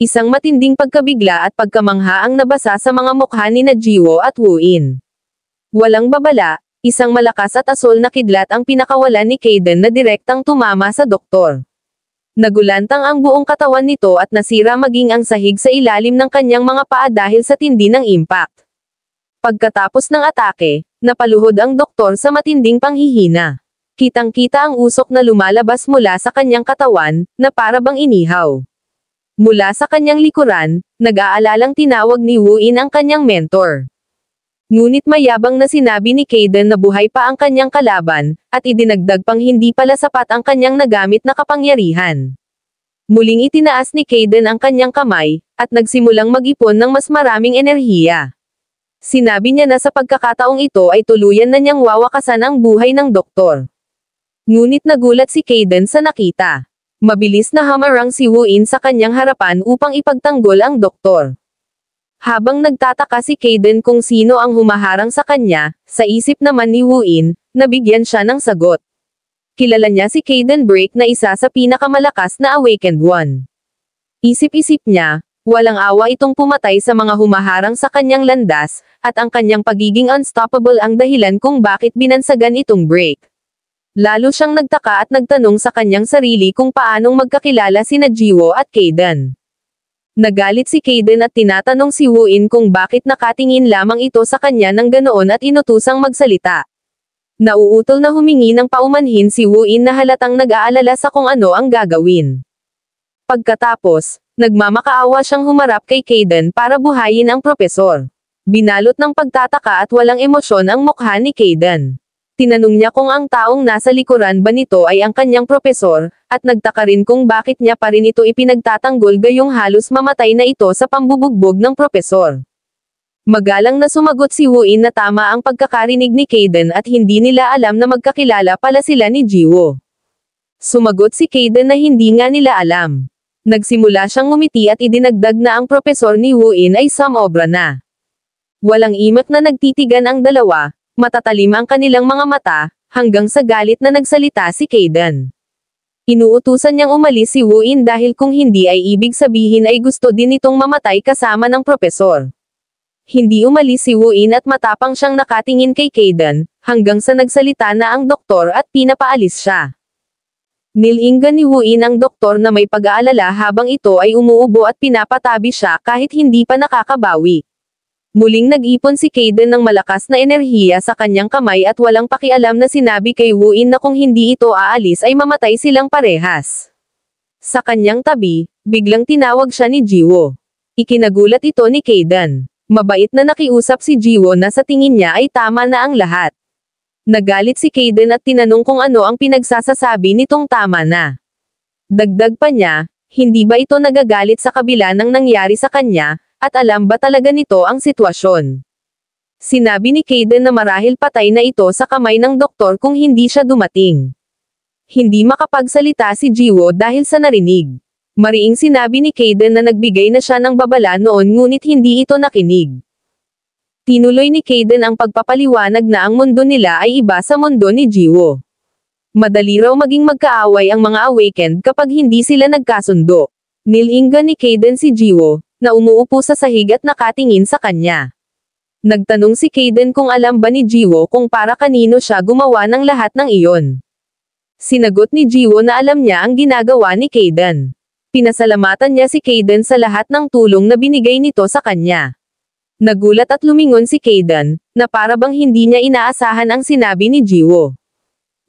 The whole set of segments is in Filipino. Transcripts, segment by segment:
Isang matinding pagkabigla at pagkamangha ang nabasa sa mga mukha ni na Jiwoo at Woo-in. Walang babala, isang malakas at asol na kidlat ang pinakawalan ni Kayden na direktang tumama sa doktor. Nagulantang ang buong katawan nito at nasira maging ang sahig sa ilalim ng kanyang mga paa dahil sa tindi ng impact. Pagkatapos ng atake, napaluhod ang doktor sa matinding panghihina. Kitang-kita ang usok na lumalabas mula sa kanyang katawan, na para bang inihaw. Mula sa kanyang likuran, nag-aalalang tinawag ni Woo-in ang kanyang mentor. Ngunit mayabang na sinabi ni Kayden na buhay pa ang kanyang kalaban, at idinagdag pang hindi pala sapat ang kanyang nagamit na kapangyarihan. Muling itinaas ni Kayden ang kanyang kamay, at nagsimulang mag-ipon ng mas maraming enerhiya. Sinabi niya na sa pagkakataong ito ay tuluyan na niyang wawakasan ang buhay ng doktor. Ngunit nagulat si Kayden sa nakita. Mabilis na hamarang si Woo-in sa kanyang harapan upang ipagtanggol ang doktor. Habang nagtataka si Kayden kung sino ang humaharang sa kanya, sa isip naman ni Woo-in, nabigyan siya ng sagot. Kilala niya si Kayden Break na isa sa pinakamalakas na Awakened One. Isip-isip niya, walang awa itong pumatay sa mga humaharang sa kanyang landas, at ang kanyang pagiging unstoppable ang dahilan kung bakit binansagan itong Break. Lalo siyang nagtaka at nagtanong sa kanyang sarili kung paanong magkakilala sina Jiwoo at Kayden. Nagalit si Kayden at tinatanong si Woo-in kung bakit nakatingin lamang ito sa kanya ng ganoon at inutusang magsalita. Nauutol na humingi ng paumanhin si Woo-in na halatang nag-aalala sa kung ano ang gagawin. Pagkatapos, nagmamakaawa siyang humarap kay Kayden para buhayin ang propesor. Binalot ng pagtataka at walang emosyon ang mukha ni Kayden. Tinanong niya kung ang taong nasa likuran ba nito ay ang kanyang propesor, at nagtaka rin kung bakit niya pa rin ito ipinagtatanggol gayong halos mamatay na ito sa pambubugbog ng propesor. Magalang na sumagot si Woo-in na tama ang pagkakarinig ni Kayden at hindi nila alam na magkakilala pala sila ni Jiwoo. Sumagot si Kayden na hindi nga nila alam. Nagsimula siyang ngumiti at idinagdag na ang propesor ni Woo-in ay sumobra na. Walang imak na nagtitigan ang dalawa. Matatalim ang kanilang mga mata, hanggang sa galit na nagsalita si Kayden. Inuutusan niyang umalis si Woo-in dahil kung hindi ay ibig sabihin ay gusto din itong mamatay kasama ng propesor. Hindi umalis si Woo-in at matapang siyang nakatingin kay Kayden, hanggang sa nagsalita na ang doktor at pinapaalis siya. Nilinggan ni Woo-in ang doktor na may pag-aalala habang ito ay umuubo at pinapatabi siya kahit hindi pa nakakabawi. Muling nag-ipon si Kayden ng malakas na enerhiya sa kanyang kamay at walang pakialam na sinabi kay Woo-in na kung hindi ito aalis ay mamatay silang parehas. Sa kanyang tabi, biglang tinawag siya ni Jiwoo. Ikinagulat ito ni Kayden. Mabait na nakiusap si Jiwoo na sa tingin niya ay tama na ang lahat. Nagalit si Kayden at tinanong kung ano ang pinagsasasabi nitong tama na. Dagdag pa niya, hindi ba ito nagagalit sa kabila ng nangyari sa kanya, at alam ba talaga nito ang sitwasyon? Sinabi ni Kayden na marahil patay na ito sa kamay ng doktor kung hindi siya dumating. Hindi makapagsalita si Jiwoo dahil sa narinig. Mariing sinabi ni Kayden na nagbigay na siya ng babala noon ngunit hindi ito nakinig. Tinuloy ni Kayden ang pagpapaliwanag na ang mundo nila ay iba sa mundo ni Jiwoo. Madali raw maging magkaaway ang mga awakened kapag hindi sila nagkasundo. Nilinggan ni Kayden si Jiwoo, na umuupo sa sahig at nakatingin sa kanya. Nagtanong si Kayden kung alam ba ni Jiwoo kung para kanino siya gumawa ng lahat ng iyon. Sinagot ni Jiwoo na alam niya ang ginagawa ni Kayden. Pinasalamatan niya si Kayden sa lahat ng tulong na binigay nito sa kanya. Nagulat at lumingon si Kayden, na para bang hindi niya inaasahan ang sinabi ni Jiwoo.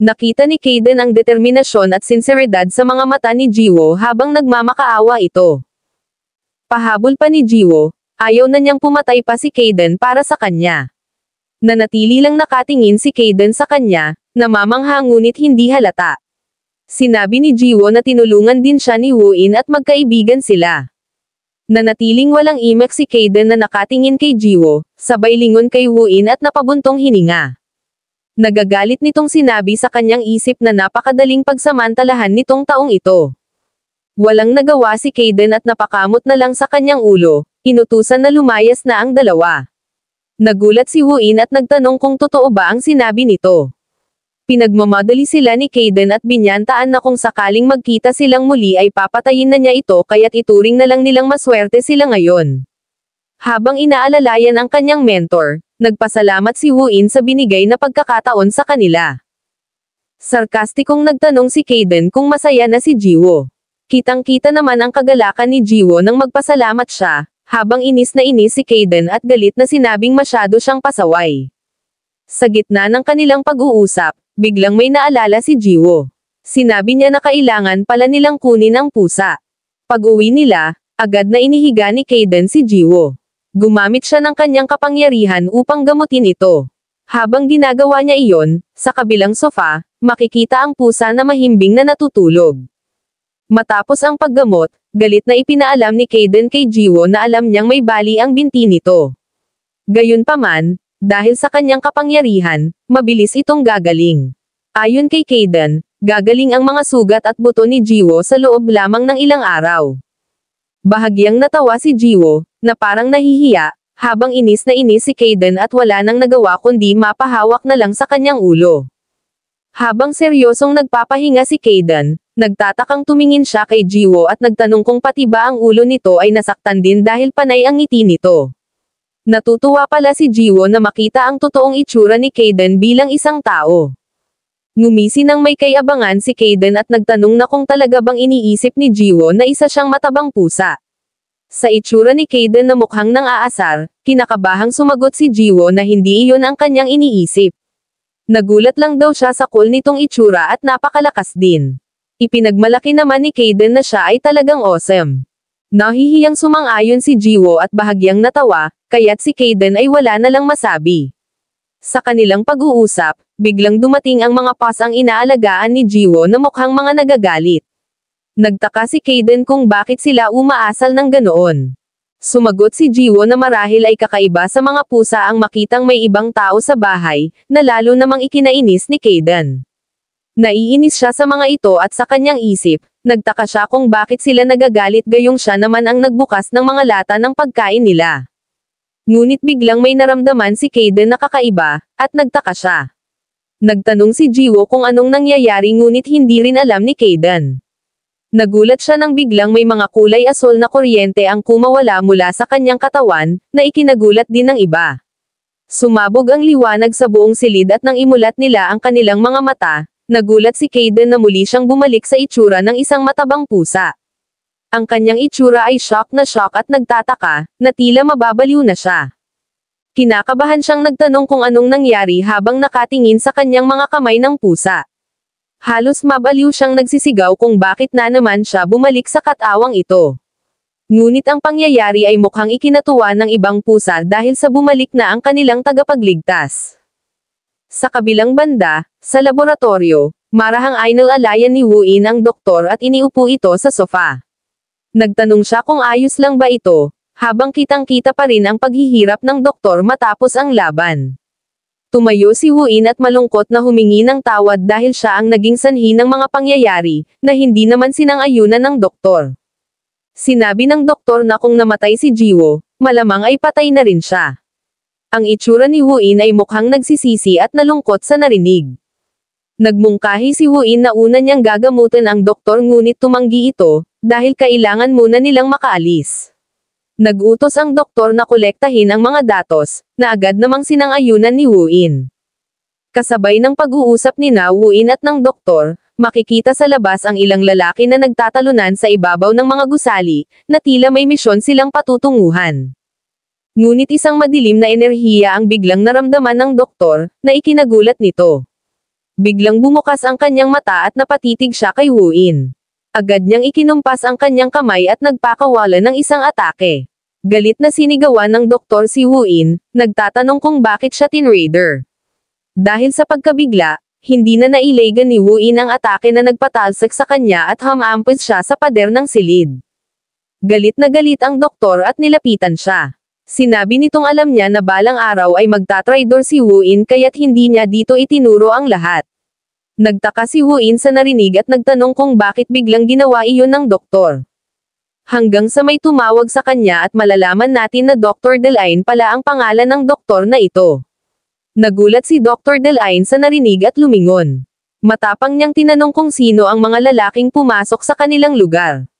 Nakita ni Kayden ang determinasyon at sinseridad sa mga mata ni Jiwoo habang nagmamakaawa ito. Pahabol pa ni Jiwoo, ayaw na niyang pumatay pa si Kayden para sa kanya. Nanatili lang nakatingin si Kayden sa kanya, namamangha ngunit hindi halata. Sinabi ni Jiwoo na tinulungan din siya ni Woo-in at magkaibigan sila. Nanatiling walang imak si Kayden na nakatingin kay Jiwoo, sabay lingon kay Woo-in at napabuntong hininga. Nagagalit nitong sinabi sa kanyang isip na napakadaling pagsamantalahan nitong taong ito. Walang nagawa si Kayden at napakamot na lang sa kanyang ulo, inutusan na lumayas na ang dalawa. Nagulat si Woo-in at nagtanong kung totoo ba ang sinabi nito. Pinagmamadali sila ni Kayden at binyantaan na kung sakaling magkita silang muli ay papatayin na niya ito kaya't ituring na lang nilang maswerte sila ngayon. Habang inaalalayan ang kanyang mentor, nagpasalamat si Woo-in sa binigay na pagkakataon sa kanila. Sarkastikong nagtanong si Kayden kung masaya na si Jiwoo. Kitang-kita naman ang kagalakan ni Jiwoo nang magpasalamat siya, habang inis na inis si Kayden at galit na sinabing masyado siyang pasaway. Sa gitna ng kanilang pag-uusap, biglang may naalala si Jiwoo. Sinabi niya na kailangan pala nilang kunin ang pusa. Pag-uwi nila, agad na inihiga ni Kayden si Jiwoo. Gumamit siya ng kanyang kapangyarihan upang gamutin ito. Habang ginagawa niya iyon, sa kabilang sofa, makikita ang pusa na mahimbing na natutulog. Matapos ang paggamot, galit na ipinaalam ni Kayden kay Jiwoo na alam niyang may bali ang binti nito. Gayunpaman, dahil sa kanyang kapangyarihan, mabilis itong gagaling. Ayon kay Kayden, gagaling ang mga sugat at buto ni Jiwoo sa loob lamang ng ilang araw. Bahagyang natawa si Jiwoo, na parang nahihiya, habang inis na inis si Kayden at wala nang nagawa kundi mapahawak na lang sa kanyang ulo. Habang seryosong nagpapahinga si Kayden, nagtatakang tumingin siya kay Jiwoo at nagtanong kung pati ba ang ulo nito ay nasaktan din dahil panay ang ngiti nito. Natutuwa pala si Jiwoo na makita ang totoong itsura ni Kayden bilang isang tao. Ngumisi nang may kay-abangan si Kayden at nagtanong na kung talaga bang iniisip ni Jiwoo na isa siyang matabang pusa. Sa itsura ni Kayden na mukhang nang-aasar, kinakabahang sumagot si Jiwoo na hindi iyon ang kanyang iniisip. Nagulat lang daw siya sa cool nitong itsura at napakalakas din. Ipinagmalaki naman ni Kayden na siya ay talagang awesome. Nahihiyang sumang-ayon si Jiwoo at bahagyang natawa, kaya't si Kayden ay wala na lang masabi. Sa kanilang pag-uusap, biglang dumating ang mga pasang inaalagaan ni Jiwoo na mukhang mga nagagalit. Nagtaka si Kayden kung bakit sila umaasal ng ganoon. Sumagot si Jiwoo na marahil ay kakaiba sa mga pusa ang makitang may ibang tao sa bahay, na lalo namang ikinainis ni Kayden. Naiinis siya sa mga ito at sa kanyang isip, nagtaka siya kung bakit sila nagagalit gayong siya naman ang nagbukas ng mga lata ng pagkain nila. Ngunit biglang may naramdaman si Kayden na kakaiba, at nagtaka siya. Nagtanong si Jiwoo kung anong nangyayari ngunit hindi rin alam ni Kayden. Nagulat siya nang biglang may mga kulay asol na kuryente ang kumawala mula sa kanyang katawan, na ikinagulat din ng iba. Sumabog ang liwanag sa buong silid at nang imulat nila ang kanilang mga mata, nagulat si Kayden na muli siyang bumalik sa itsura ng isang matabang pusa. Ang kanyang itsura ay shock at nagtataka, na tila mababaliw na siya. Kinakabahan siyang nagtanong kung anong nangyari habang nakatingin sa kanyang mga kamay ng pusa. Halos mabaliw siyang nagsisigaw kung bakit na naman siya bumalik sa katawang ito. Ngunit ang pangyayari ay mukhang ikinatuwa ng ibang pusa dahil sa bumalik na ang kanilang tagapagligtas. Sa kabilang banda, sa laboratorio, marahang inalalayan ni Woo-in ang doktor at iniupo ito sa sofa. Nagtanong siya kung ayos lang ba ito, habang kitang-kita pa rin ang paghihirap ng doktor matapos ang laban. Tumayo si Woo-in at malungkot na humingi ng tawad dahil siya ang naging sanhi ng mga pangyayari, na hindi naman sinang-ayunan ng doktor. Sinabi ng doktor na kung namatay si Jiwoo, malamang ay patay na rin siya. Ang itsura ni Woo-in ay mukhang nagsisisi at nalungkot sa narinig. Nagmungkahi si Woo-in na una niyang gagamutin ang doktor ngunit tumanggi ito, dahil kailangan muna nilang makaalis. Nagutos ang doktor na kolektahin ang mga datos, na agad namang sinang-ayunan ni Woo-in. Kasabay ng pag-uusap ni Woo-in at ng doktor, makikita sa labas ang ilang lalaki na nagtatalunan sa ibabaw ng mga gusali, na tila may misyon silang patutunguhan. Ngunit isang madilim na enerhiya ang biglang naramdaman ng doktor, na ikinagulat nito. Biglang bumukas ang kanyang mata at napatitig siya kay Woo-in. Agad niyang ikinumpas ang kanyang kamay at nagpakawala ng isang atake. Galit na sinigawan ng doktor si Woo-in, nagtatanong kung bakit siya tinraider. Dahil sa pagkabigla, hindi na nailagan ni Woo-in ang atake na nagpatalsik sa kanya at hamampis siya sa pader ng silid. Galit na galit ang doktor at nilapitan siya. Sinabi nitong alam niya na balang araw ay magtatraidor si Woo-in kaya't hindi niya dito itinuro ang lahat. Nagtaka si Woo-in sa narinig at nagtanong kung bakit biglang ginawa iyon ng doktor. Hanggang sa may tumawag sa kanya at malalaman natin na Dr. Delaine pala ang pangalan ng doktor na ito. Nagulat si Dr. Delaine sa narinig at lumingon. Matapang niyang tinanong kung sino ang mga lalaking pumasok sa kanilang lugar.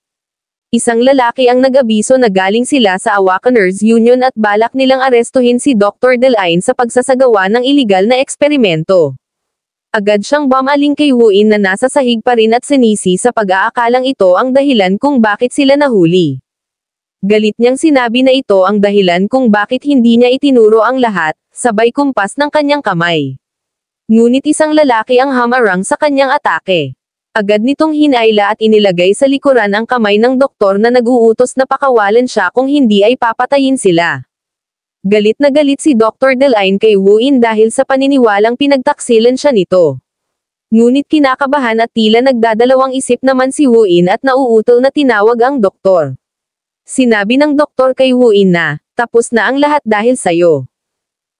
Isang lalaki ang nag-abiso na galing sila sa Awakeners Union at balak nilang arestuhin si Dr. Delaine sa pagsasagawa ng iligal na eksperimento. Agad siyang bumaling kay Wuin na nasa sahig pa rin at sinisi sa pag-aakalang ito ang dahilan kung bakit sila nahuli. Galit niyang sinabi na ito ang dahilan kung bakit hindi niya itinuro ang lahat, sabay kumpas ng kanyang kamay. Ngunit isang lalaki ang hamarang sa kanyang atake. Agad nitong hinayla at inilagay sa likuran ang kamay ng doktor na nag-uutos na pakawalan siya kung hindi ay papatayin sila. Galit na galit si Dr. Delaine kay Wuin dahil sa paniniwalang pinagtaksilan siya nito. Ngunit kinakabahan at tila nagdadalawang isip naman si Wuin at nauutol na tinawag ang doktor. Sinabi ng doktor kay Wuin na, tapos na ang lahat dahil sayo.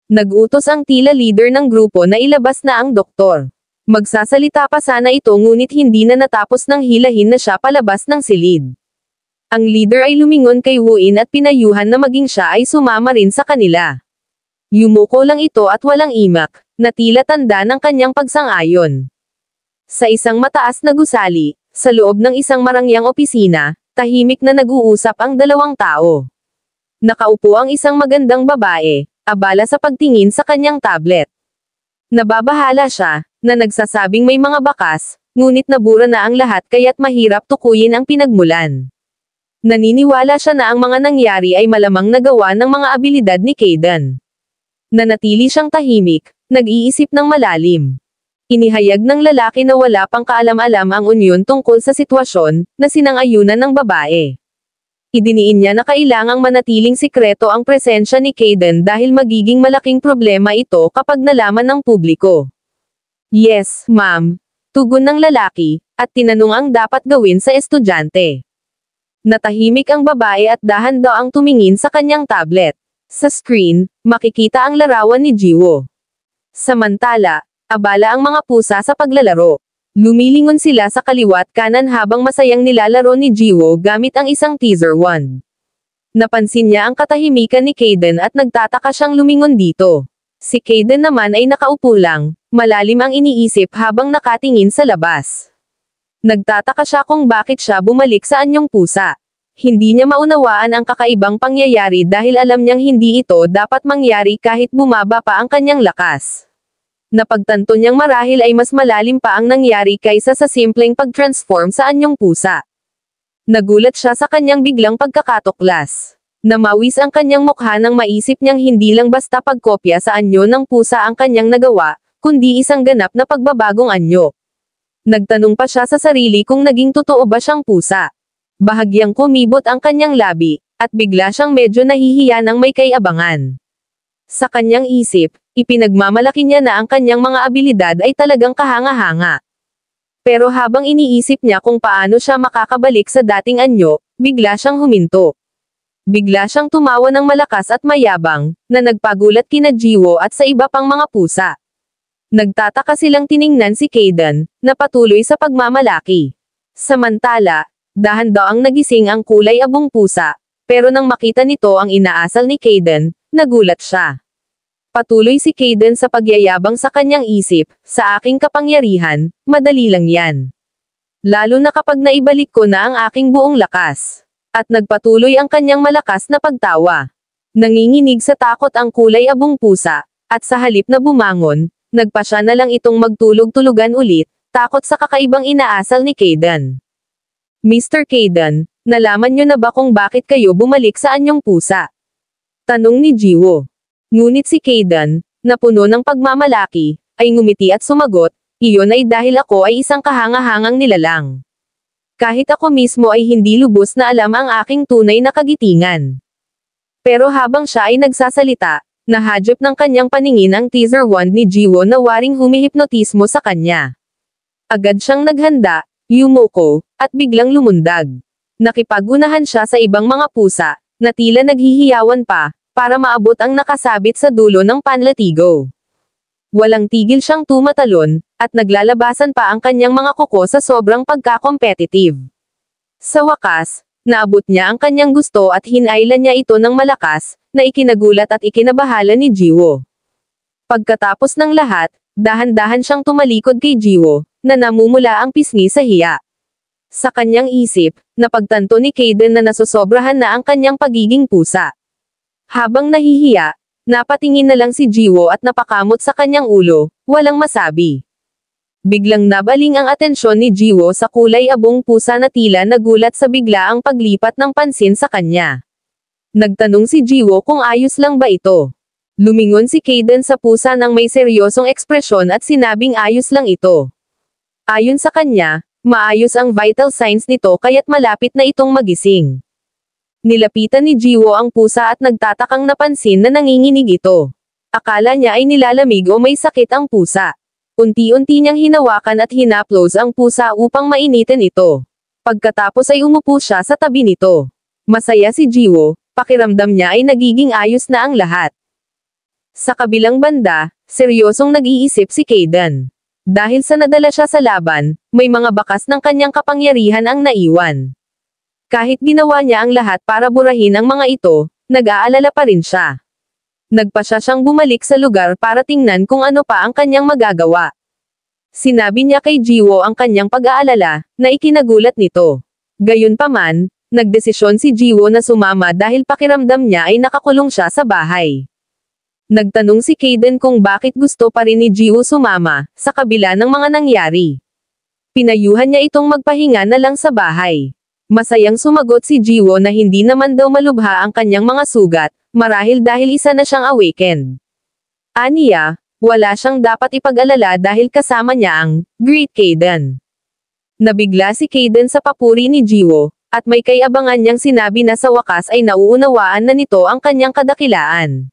Nag-utos ang tila leader ng grupo na ilabas na ang doktor. Magsasalita pa sana ito ngunit hindi na natapos nang hilahin na siya palabas ng silid. Ang leader ay lumingon kay Wuin at pinayuhan na maging siya ay sumama rin sa kanila. Yumuko lang ito at walang imak, na tila tanda ng kanyang pagsang-ayon. Sa isang mataas na gusali, sa loob ng isang marangyang opisina, tahimik na nag-uusap ang dalawang tao. Nakaupo ang isang magandang babae, abala sa pagtingin sa kanyang tablet. Nababahala siya, na nagsasabing may mga bakas, ngunit nabura na ang lahat kaya't mahirap tukuyin ang pinagmulan. Naniniwala siya na ang mga nangyari ay malamang nagawa ng mga abilidad ni Kayden. Nanatili siyang tahimik, nag-iisip ng malalim. Inihayag ng lalaki na wala pang kaalam-alam ang unyon tungkol sa sitwasyon, na sinang-ayunan ng babae. Idiniin niya na kailangang manatiling sikreto ang presensya ni Kayden dahil magiging malaking problema ito kapag nalaman ng publiko. Yes, ma'am. Tugon ng lalaki, at tinanong ang dapat gawin sa estudyante. Natahimik ang babae at dahan daw ang tumingin sa kanyang tablet. Sa screen, makikita ang larawan ni Jiwo. Samantala, abala ang mga pusa sa paglalaro. Lumilingon sila sa kaliwat kanan habang masayang nilalaro ni Jiwo gamit ang isang teaser wand. Napansin niya ang katahimikan ni Kayden at nagtataka siyang lumingon dito. Si Kayden naman ay nakaupo lang, malalim ang iniisip habang nakatingin sa labas. Nagtataka siya kung bakit siya bumalik sa anyong pusa. Hindi niya maunawaan ang kakaibang pangyayari dahil alam niyang hindi ito dapat mangyari kahit bumaba pa ang kanyang lakas. Napagtanto niyang marahil ay mas malalim pa ang nangyari kaysa sa simpleng pag-transform sa anyong pusa. Nagulat siya sa kanyang biglang pagkakatuklas. Namawis ang kanyang mukha nang maisip niyang hindi lang basta pagkopya sa anyo ng pusa ang kanyang nagawa, kundi isang ganap na pagbabagong anyo. Nagtanong pa siya sa sarili kung naging totoo ba siyang pusa. Bahagyang kumibot ang kanyang labi, at bigla siyang medyo nahihiya nang may kay-abangan. Sa kanyang isip, ipinagmamalaki niya na ang kanyang mga abilidad ay talagang kahanga-hanga. Pero habang iniisip niya kung paano siya makakabalik sa dating anyo, bigla siyang huminto. Bigla siyang tumawa ng malakas at mayabang, na nagpagulat kina Jiwo at sa iba pang mga pusa. Nagtataka silang tiningnan si Kayden, na patuloy sa pagmamalaki. Samantala, dahan daw ang nagising ang kulay abong pusa, pero nang makita nito ang inaasal ni Kayden, nagulat siya. Patuloy si Kayden sa pagyayabang sa kanyang isip, sa aking kapangyarihan, madali lang yan. Lalo na kapag naibalik ko na ang aking buong lakas. At nagpatuloy ang kanyang malakas na pagtawa. Nanginginig sa takot ang kulay abong pusa, at sa halip na bumangon, nagpasya na lang itong magtulog-tulugan ulit, takot sa kakaibang inaasal ni Kayden. Mr. Kayden, nalaman niyo na ba kung bakit kayo bumalik sa anyong pusa? Tanong ni Jiwo. Ngunit si Kayden, na puno ng pagmamalaki, ay ngumiti at sumagot, iyon ay dahil ako ay isang kahanga-hangang nilalang. Kahit ako mismo ay hindi lubos na alam ang aking tunay na kagitingan. Pero habang siya ay nagsasalita, nahadyop ng kanyang paningin ang teaser wand ni Jiwo na waring humihipnotismo sa kanya. Agad siyang naghanda, yumuko, at biglang lumundag. Nakipagunahan siya sa ibang mga pusa, na tila naghihiyawan pa, para maabot ang nakasabit sa dulo ng panlatigo. Walang tigil siyang tumatalon, at naglalabasan pa ang kanyang mga kuko sa sobrang pagka-competitive. Sa wakas, naabot niya ang kanyang gusto at hinailan niya ito ng malakas, na ikinagulat at ikinabahala ni Jiwo. Pagkatapos ng lahat, dahan-dahan siyang tumalikod kay Jiwo, na namumula ang pisngi sa hiya. Sa kanyang isip, napagtanto ni Kaden na nasosobrahan na ang kanyang pagiging pusa. Habang nahihiya, napatingin na lang si Jiwo at napakamot sa kanyang ulo, walang masabi. Biglang nabaling ang atensyon ni Jiwo sa kulay abong pusa na tila nagulat sa biglaang paglipat ng pansin sa kanya. Nagtanong si Jiwo kung ayos lang ba ito. Lumingon si Kaden sa pusa nang may seryosong ekspresyon at sinabing ayos lang ito. Ayon sa kanya, maayos ang vital signs nito kaya't malapit na itong magising. Nilapitan ni Jiwo ang pusa at nagtatakang napansin na nanginginig ito. Akala niya ay nilalamig o may sakit ang pusa. Unti-unti niyang hinawakan at hinaplos ang pusa upang mainitin ito. Pagkatapos ay umupo siya sa tabi nito. Masaya si Jiwo, pakiramdam niya ay nagiging ayos na ang lahat. Sa kabilang banda, seryosong nag-iisip si Kaden. Dahil sa nadala siya sa laban, may mga bakas ng kanyang kapangyarihan ang naiwan. Kahit ginawa niya ang lahat para burahin ang mga ito, nag-aalala pa rin siya. Nagpa siya siyang bumalik sa lugar para tingnan kung ano pa ang kanyang magagawa. Sinabi niya kay Jiwo ang kanyang pag-aalala, na ikinagulat nito. Gayunpaman, nagdesisyon si Jiwo na sumama dahil pakiramdam niya ay nakakulong siya sa bahay. Nagtanong si Kaden kung bakit gusto pa rin ni Jiwo sumama, sa kabila ng mga nangyari. Pinayuhan niya itong magpahinga na lang sa bahay. Masayang sumagot si Jiwo na hindi naman daw malubha ang kanyang mga sugat, marahil dahil isa na siyang awakened. Aniya, wala siyang dapat ipag-alala dahil kasama niya ang Great Kaden. Nabigla si Kaden sa papuri ni Jiwo, at may kayabangan niyang sinabi na sa wakas ay nauunawaan na nito ang kanyang kadakilaan.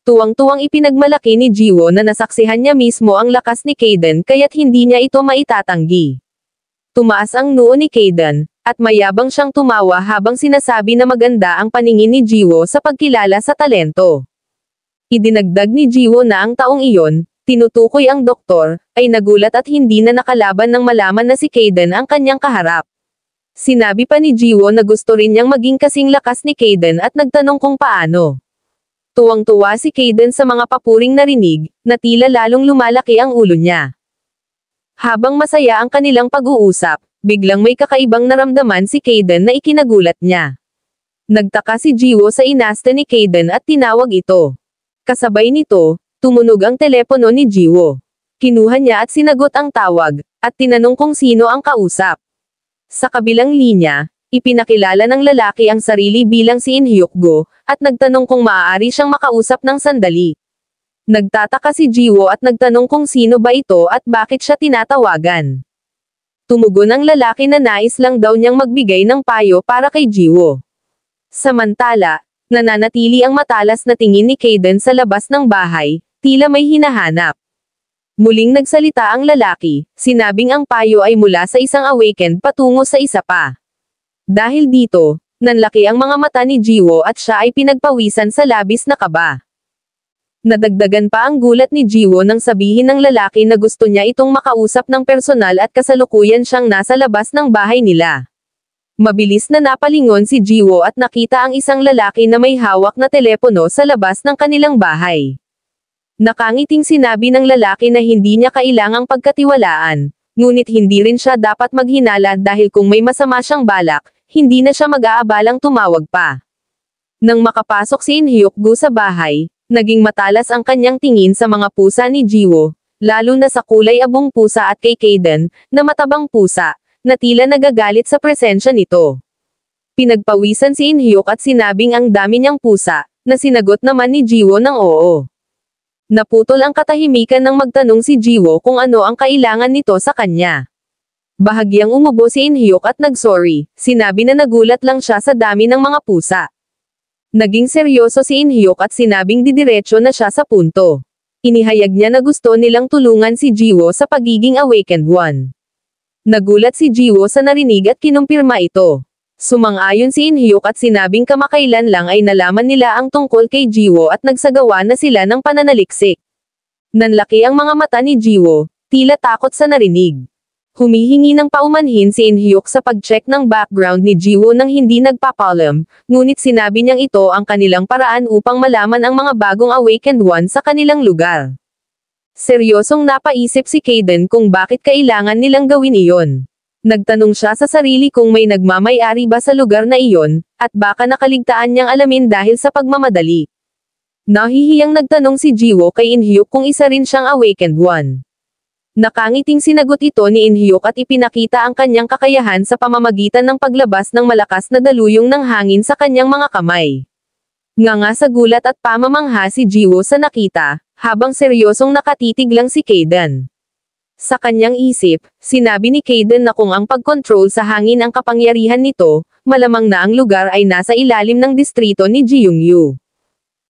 Tuwang-tuwang ipinagmalaki ni Jiwo na nasaksihan niya mismo ang lakas ni Kaden kaya't hindi niya ito maitatanggi. Tumaas ang noo ni Kaden, at mayabang siyang tumawa habang sinasabi na maganda ang paningin ni Jiwo sa pagkilala sa talento. Idinagdag ni Jiwo na ang taong iyon, tinutukoy ang doktor, ay nagulat at hindi na nakalaban nang malaman na si Kaden ang kanyang kaharap. Sinabi pa ni Jiwo na gusto rin niyang maging kasing lakas ni Kaden at nagtanong kung paano. Tuwang-tuwa si Kaden sa mga papuring narinig, na tila lalong lumalaki ang ulo niya. Habang masaya ang kanilang pag-uusap, biglang may kakaibang naramdaman si Kaden na ikinagulat niya. Nagtaka si Jiwo sa inaste ni Kaden at tinawag ito. Kasabay nito, tumunog ang telepono ni Jiwo. Kinuha niya at sinagot ang tawag, at tinanong kung sino ang kausap. Sa kabilang linya, ipinakilala ng lalaki ang sarili bilang si In Hyuk-go, at nagtanong kung maaari siyang makausap ng sandali. Nagtataka si Jiwo at nagtanong kung sino ba ito at bakit siya tinatawagan. Tumugon ang lalaki na nais lang daw niyang magbigay ng payo para kay Jiwo. Samantala, nananatili ang matalas na tingin ni Kaden sa labas ng bahay, tila may hinahanap. Muling nagsalita ang lalaki, sinabing ang payo ay mula sa isang awakened patungo sa isa pa. Dahil dito, nanlaki ang mga mata ni Jiwo at siya ay pinagpawisan sa labis na kaba. Nadagdagan pa ang gulat ni Jiwo nang sabihin ng lalaki na gusto niya itong makausap ng personal at kasalukuyan siyang nasa labas ng bahay nila. Mabilis na napalingon si Jiwo at nakita ang isang lalaki na may hawak na telepono sa labas ng kanilang bahay. Nakangiting sinabi ng lalaki na hindi niya kailangang pagkatiwalaan, ngunit hindi rin siya dapat maghinala dahil kung may masama siyang balak, hindi na siya mag-aabalang tumawag pa. Nang makapasok si In Hyuk-go sa bahay, naging matalas ang kanyang tingin sa mga pusa ni Jiwo, lalo na sa kulay abong pusa at kay Kaden, na matabang pusa, na tila nagagalit sa presensya nito. Pinagpawisan si In Hyuk at sinabing ang dami niyang pusa, na sinagot naman ni Jiwo ng oo. Naputol ang katahimikan nang magtanong si Jiwo kung ano ang kailangan nito sa kanya. Bahagyang umubo si In Hyuk at nagsorry, sinabi na nagulat lang siya sa dami ng mga pusa. Naging seryoso si In Hyuk at sinabing didiretso na siya sa punto. Inihayag niya na gusto nilang tulungan si Jiwo sa pagiging awakened one. Nagulat si Jiwo sa narinig at kinumpirma ito. Sumang-ayon si In Hyuk at sinabing kamakailan lang ay nalaman nila ang tungkol kay Jiwo at nagsagawa na sila ng pananaliksik. Nanlaki ang mga mata ni Jiwo, tila takot sa narinig. Humihingi ng paumanhin si In Hyuk sa pag-check ng background ni Jiwoo nang hindi nagpapalam, ngunit sinabi niyang ito ang kanilang paraan upang malaman ang mga bagong awakened one sa kanilang lugar. Seryosong napaisip si Kaden kung bakit kailangan nilang gawin iyon. Nagtanong siya sa sarili kung may nagmamay-ari ba sa lugar na iyon, at baka nakaligtaan niyang alamin dahil sa pagmamadali. Nahihiyang nagtanong si Jiwoo kay In Hyuk kung isa rin siyang awakened one. Nakangiting sinagot ito ni In Hyuk at ipinakita ang kanyang kakayahan sa pamamagitan ng paglabas ng malakas na daluyong ng hangin sa kanyang mga kamay. Nganga sa gulat at pamamangha si Jiwoo sa nakita, habang seryosong nakatitig lang si Kaden. Sa kanyang isip, sinabi ni Kaden na kung ang pag-control sa hangin ang kapangyarihan nito, malamang na ang lugar ay nasa ilalim ng distrito ni Jiungyu.